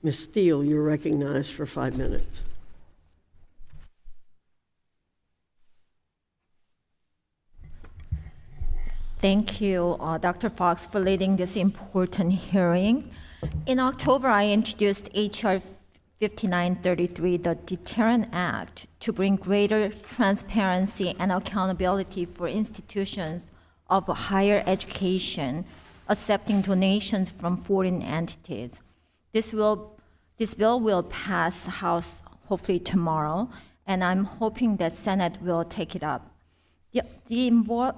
Ms. Steele, you're recognized for 5 minutes. Thank you, Dr. Fox, for leading this important hearing. In October, I introduced H.R. 5933, the Deterrent Act, to bring greater transparency and accountability for institutions of higher education accepting donations from foreign entities. This bill will pass House hopefully tomorrow, and I'm hoping that Senate will take it up. The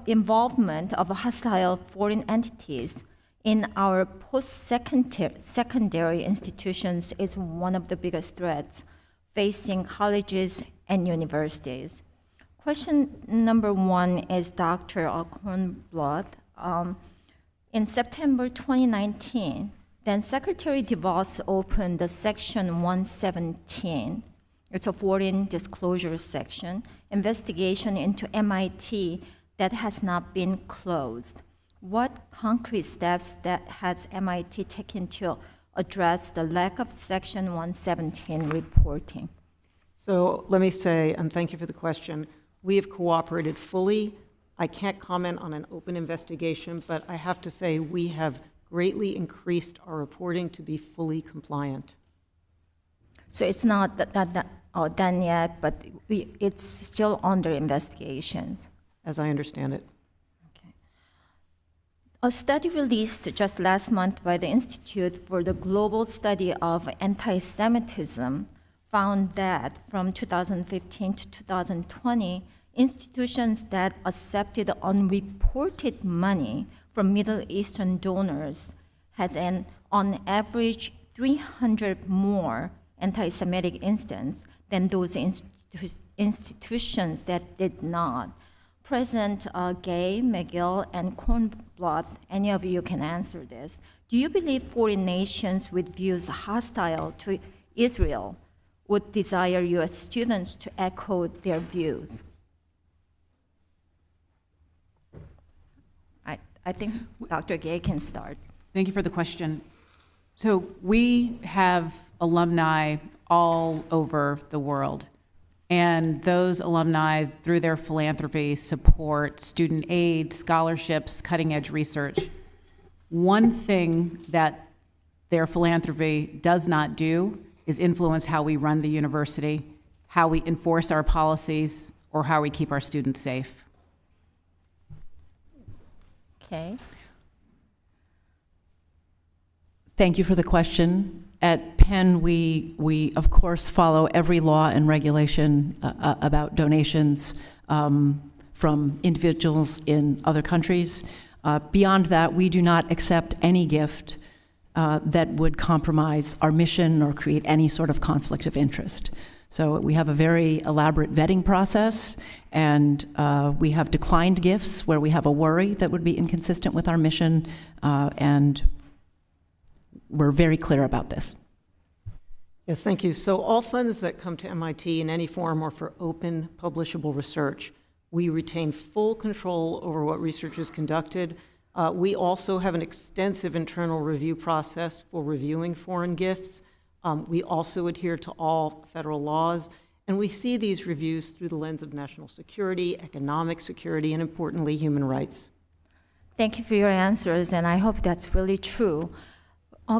involvement of hostile foreign entities in our post-secondary institutions is one of the biggest threats facing colleges and universities. Question number one is Dr. Kornbluth. In September 2019, then Secretary DeVos opened the Section 117, it's a foreign disclosure section, investigation into MIT that has not been closed. What concrete steps that has MIT taken to address the lack of Section 117 reporting? So let me say, and thank you for the question, we have cooperated fully. I can't comment on an open investigation, but I have to say we have greatly increased our reporting to be fully compliant. So it's not done yet, but it's still under investigations. As I understand it. Okay. A study released just last month by the Institute for the Global Study of Anti-Semitism found that from 2015 to 2020, institutions that accepted unreported money from Middle Eastern donors had on average 300 more anti-Semitic incidents than those institutions that did not. President Gay, McGill, and Kornbluth, any of you can answer this. Do you believe foreign nations with views hostile to Israel would desire U.S. students to echo their views? I think Dr. Gay can start. Thank you for the question. So we have alumni all over the world, and those alumni, through their philanthropy, support student aid, scholarships, cutting-edge research. One thing that their philanthropy does not do is influence how we run the university, how we enforce our policies, or how we keep our students safe. Okay. Thank you for the question. At Penn, we of course follow every law and regulation about donations from individuals in other countries. Beyond that, we do not accept any gift that would compromise our mission or create any sort of conflict of interest. So we have a very elaborate vetting process, and we have declined gifts where we have a worry that would be inconsistent with our mission, and we're very clear about this. Yes, thank you. So all funds that come to MIT in any form are for open, publishable research. We retain full control over what research is conducted. We also have an extensive internal review process for reviewing foreign gifts. We also adhere to all federal laws, and we see these reviews through the lens of national security, economic security, and importantly, human rights. Thank you for your answers, and I hope that's really true.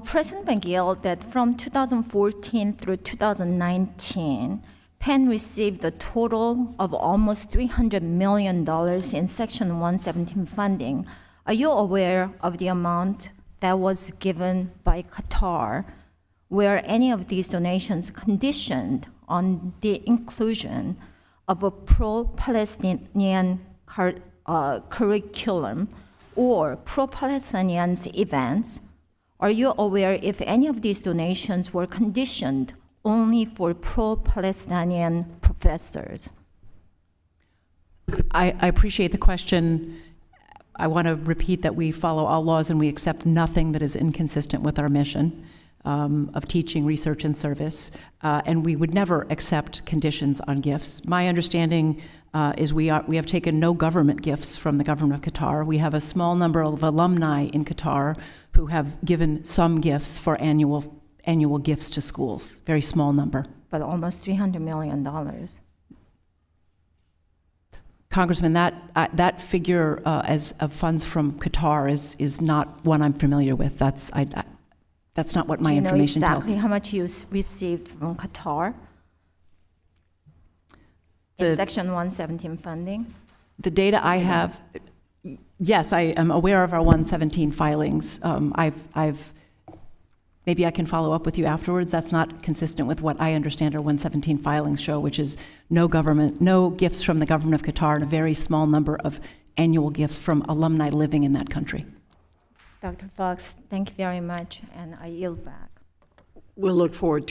President McGill, that from 2014 through 2019, Penn received a total of almost $300 million in Section 117 funding. Are you aware of the amount that was given by Qatar? Were any of these donations conditioned on the inclusion of a pro-Palestinian curriculum or pro-Palestinian events? Are you aware if any of these donations were conditioned only for pro-Palestinian professors? I appreciate the question. I want to repeat that we follow all laws and we accept nothing that is inconsistent with our mission of teaching, research, and service. And we would never accept conditions on gifts. My understanding is we have taken no government gifts from the government of Qatar. We have a small number of alumni in Qatar who have given some gifts for annual annual gifts to schools, very small number. But almost $300 million. Congressman, that figure as of funds from Qatar is not one I'm familiar with. That's not what my information tells Do you know exactly me. how much you received from Qatar? In The- Section 117 funding? The data I have, yes, I am aware of our 117 filings. Maybe I can follow up with you afterwards. That's not consistent with what I understand our 117 filings show, which is no gifts from the government of Qatar, and a very small number of annual gifts from alumni living in that country. Dr. Fox, thank you very much, and I yield back. We'll look forward to